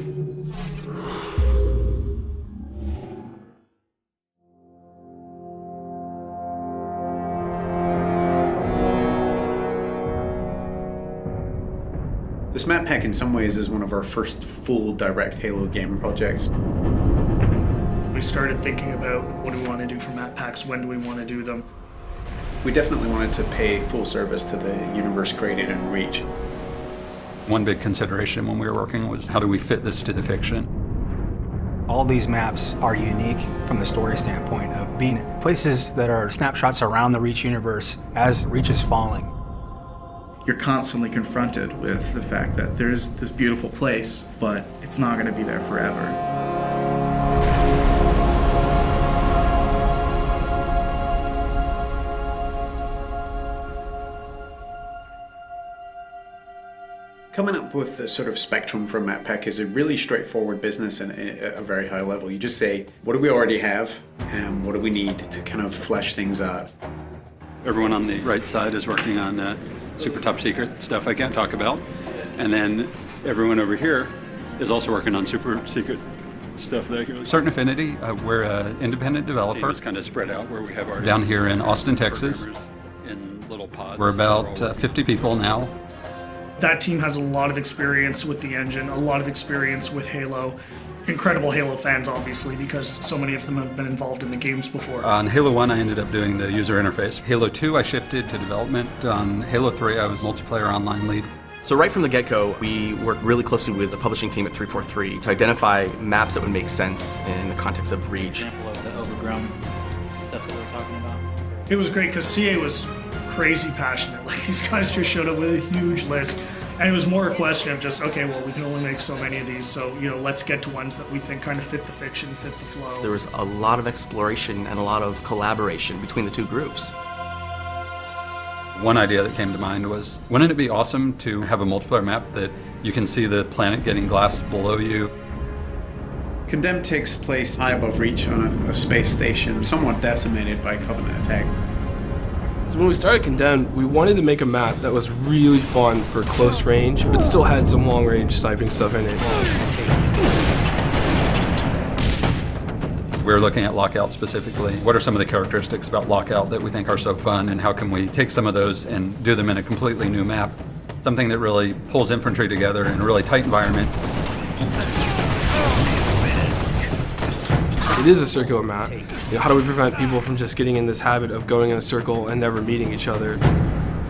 This map pack in some ways is one of our first full direct Halo game projects. We started thinking about what do we want to do for map packs, when do we want to do them. We definitely wanted to pay full service to the universe created in Reach. One big consideration when we were working was how do we fit this to the fiction? All these maps are unique from the story standpoint of being places that are snapshots around the Reach universe as Reach is falling. You're constantly confronted with the fact that there's this beautiful place, but it's not going to be there forever. Coming up with the sort of spectrum for a map pack is a really straightforward business and at a very high level. You just say, what do we already have and what do we need to kind of flesh things out? Everyone on the right side is working on super top secret stuff I can't talk about. And then everyone over here is also working on super secret stuff that goes. Certain Affinity, we're an independent developer. It's kind of spread out where we have artists. Down here in Austin, Texas. In little pods. We're about 50 people now. That team has a lot of experience with the engine, a lot of experience with Halo. Incredible Halo fans, obviously, because so many of them have been involved in the games before. On Halo 1, I ended up doing the user interface. Halo 2, I shifted to development. On Halo 3, I was multiplayer online lead. So right from the get-go, we worked really closely with the publishing team at 343 to identify maps that would make sense in the context of Reach. Example of the overgrown stuff that we're talking about. It was great because CA was crazy passionate. Like, these guys just showed up with a huge list. And it was more a question of just, okay, well, we can only make so many of these, so, you know, let's get to ones that we think kind of fit the fiction, fit the flow. There was a lot of exploration and a lot of collaboration between the two groups. One idea that came to mind was, wouldn't it be awesome to have a multiplayer map that you can see the planet getting glassed below you? Condemned takes place high above Reach on a space station, somewhat decimated by Covenant attack. So when we started Condemned, we wanted to make a map that was really fun for close range, but still had some long range sniping stuff in it. We're looking at Lockout specifically. What are some of the characteristics about Lockout that we think are so fun, and how can we take some of those and do them in a completely new map? Something that really pulls infantry together in a really tight environment. It is a circular map. You know, how do we prevent people from just getting in this habit of going in a circle and never meeting each other?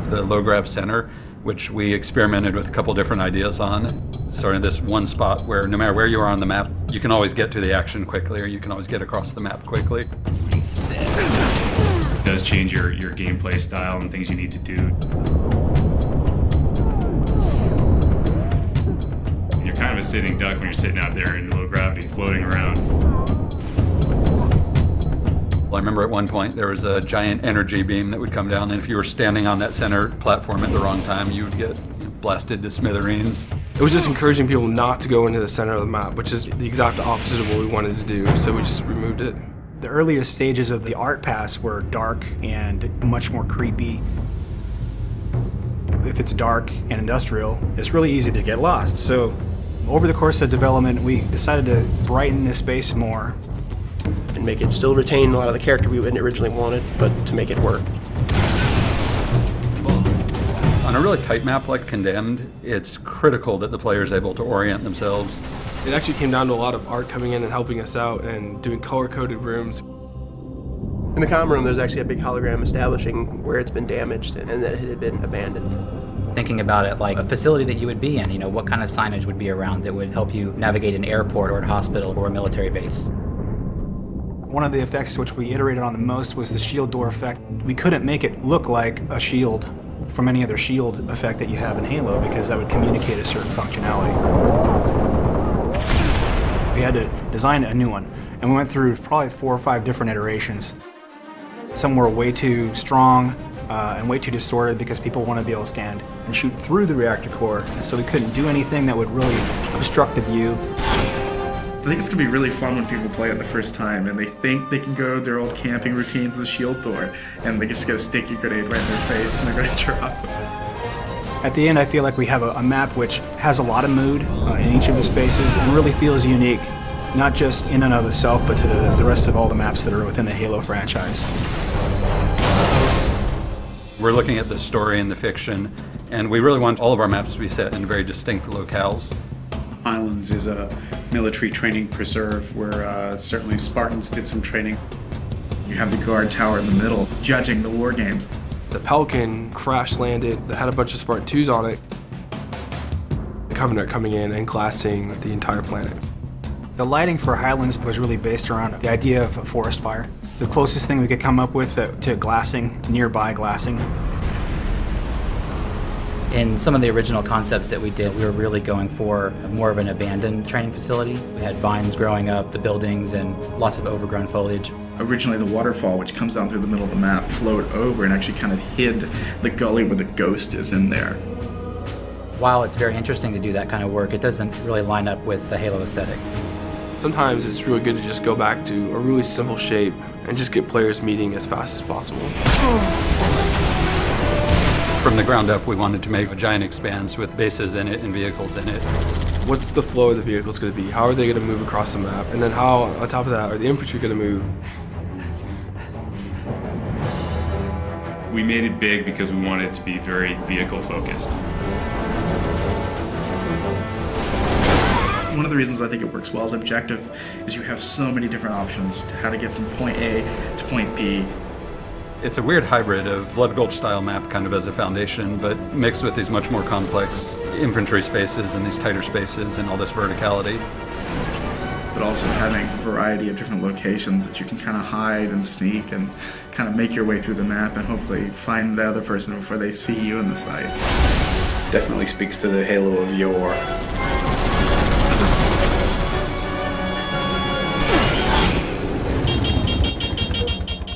The low grav center, which we experimented with a couple different ideas on. Sort of this one spot where no matter where you are on the map, you can always get to the action quickly, or you can always get across the map quickly. It does change your gameplay style and things you need to do. You're kind of a sitting duck when you're sitting out there in low gravity, floating around. I remember at one point there was a giant energy beam that would come down, and if you were standing on that center platform at the wrong time, you would get blasted to smithereens. It was just encouraging people not to go into the center of the map, which is the exact opposite of what we wanted to do, so we just removed it. The earliest stages of the art pass were dark and much more creepy. If it's dark and industrial, it's really easy to get lost. So over the course of development, we decided to brighten this space more. And make it still retain a lot of the character we originally wanted, but to make it work. On a really tight map like Condemned, it's critical that the player is able to orient themselves. It actually came down to a lot of art coming in and helping us out and doing color-coded rooms. In the comm room, there's actually a big hologram establishing where it's been damaged and that it had been abandoned. Thinking about it like a facility that you would be in, you know, what kind of signage would be around that would help you navigate an airport or a hospital or a military base. One of the effects which we iterated on the most was the shield door effect. We couldn't make it look like a shield from any other shield effect that you have in Halo because that would communicate a certain functionality. We had to design a new one, and we went through probably 4 or 5 different iterations. Some were way too strong and way too distorted because people want to be able to stand and shoot through the reactor core, so we couldn't do anything that would really obstruct the view. I think it's going to be really fun when people play it the first time and they think they can go their old camping routines with the shield door and they just get a sticky grenade right in their face and they're going to drop it. At the end, I feel like we have a map which has a lot of mood in each of the spaces and really feels unique, not just in and of itself, but to the rest of all the maps that are within the Halo franchise. We're looking at the story and the fiction, and we really want all of our maps to be set in very distinct locales. Highlands is a military training preserve where certainly Spartans did some training. You have the guard tower in the middle, judging the war games. The Pelican crash landed that had a bunch of Spartan 2s on it. The Covenant coming in and glassing the entire planet. The lighting for Highlands was really based around the idea of a forest fire. The closest thing we could come up with to glassing, nearby glassing. In some of the original concepts that we did, we were really going for more of an abandoned training facility. We had vines growing up, the buildings, and lots of overgrown foliage. Originally, the waterfall, which comes down through the middle of the map, flowed over and actually kind of hid the gully where the ghost is in there. While it's very interesting to do that kind of work, it doesn't really line up with the Halo aesthetic. Sometimes it's really good to just go back to a really simple shape and just get players meeting as fast as possible. From the ground up, we wanted to make a giant expanse with bases in it and vehicles in it. What's the flow of the vehicles going to be? How are they going to move across the map? And then how, on top of that, are the infantry going to move? We made it big because we wanted it to be very vehicle focused. One of the reasons I think it works well as objective is you have so many different options to how to get from point A to point B. It's a weird hybrid of Blood Gulch style map kind of as a foundation, but mixed with these much more complex infantry spaces and these tighter spaces and all this verticality. But also having a variety of different locations that you can kind of hide and sneak and kind of make your way through the map and hopefully find the other person before they see you in the sights. Definitely speaks to the Halo of yore.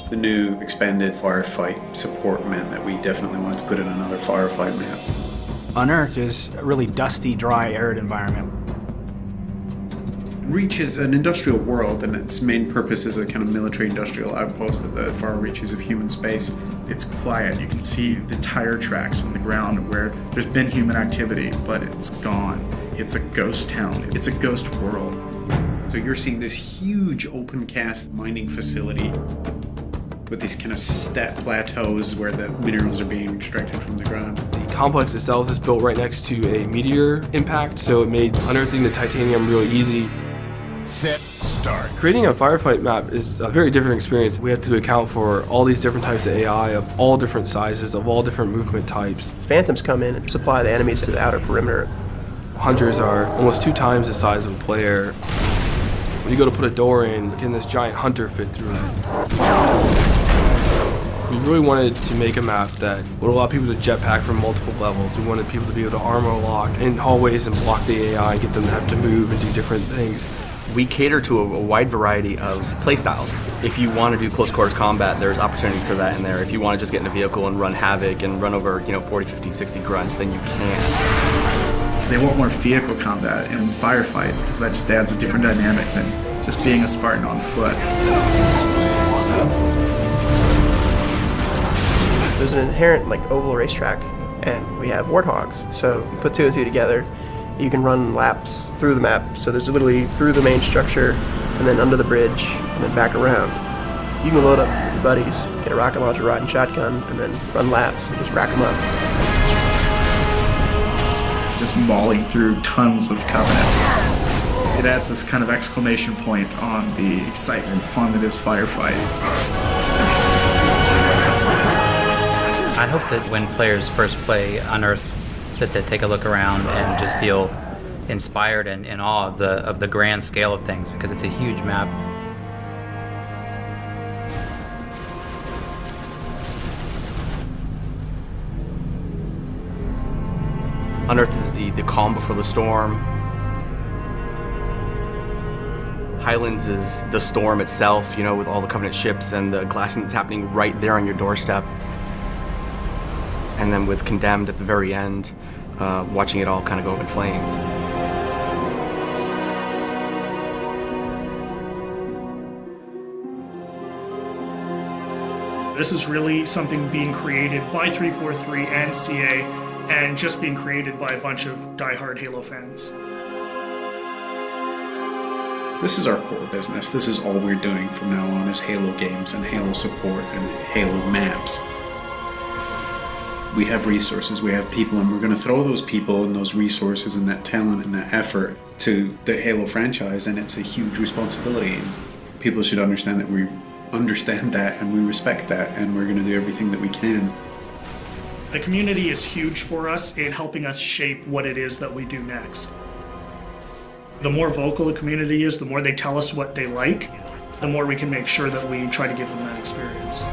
The new expanded firefight support meant that we definitely wanted to put in another firefight map. Unearthed is a really dusty, dry, arid environment. Reach is an industrial world, and its main purpose is a kind of military industrial outpost at the far reaches of human space. It's quiet. You can see the tire tracks on the ground where there's been human activity, but it's gone. It's a ghost town. It's a ghost world. So you're seeing this huge open cast mining facility with these kind of step plateaus where the minerals are being extracted from the ground. The complex itself is built right next to a meteor impact, so it made unearthing the titanium really easy. Set, start. Creating a firefight map is a very different experience. We have to account for all these different types of AI of all different sizes, of all different movement types. Phantoms come in and supply the enemies to the outer perimeter. Hunters are almost 2 times the size of a player. When you go to put a door in, can this giant hunter fit through it? We really wanted to make a map that would allow people to jetpack from multiple levels. We wanted people to be able to armor lock in hallways and block the AI and get them to have to move and do different things. We cater to a wide variety of playstyles. If you want to do close quarters combat, there's opportunity for that in there. If you want to just get in a vehicle and run havoc and run over, 40, 50, 60 grunts, then you can. They want more vehicle combat in firefight because that just adds a different dynamic than just being a Spartan on foot. There's an inherent oval racetrack, and we have warthogs. So you put 2 and 2 together, you can run laps through the map. So there's literally through the main structure, and then under the bridge, and then back around. You can load up with your buddies, get a rocket launcher, riding shotgun, and then run laps and just rack them up. Just mauling through tons of Covenant. It adds this kind of exclamation point on the excitement and fun that is firefight. I hope that when players first play Unearthed, that they take a look around and just feel inspired and in awe of the grand scale of things, because it's a huge map. Unearthed is the calm before the storm. Highlands is the storm itself, with all the Covenant ships and the glassing that's happening right there on your doorstep. And then with Condemned at the very end, watching it all kind of go up in flames. This is really something being created by 343 and CA and just being created by a bunch of diehard Halo fans. This is our core business. This is all we're doing from now on is Halo games and Halo support and Halo maps. We have resources, we have people, and we're going to throw those people and those resources and that talent and that effort to the Halo franchise, and it's a huge responsibility. People should understand that we understand that and we respect that, and we're going to do everything that we can. The community is huge for us in helping us shape what it is that we do next. The more vocal the community is, the more they tell us what they like, the more we can make sure that we try to give them that experience.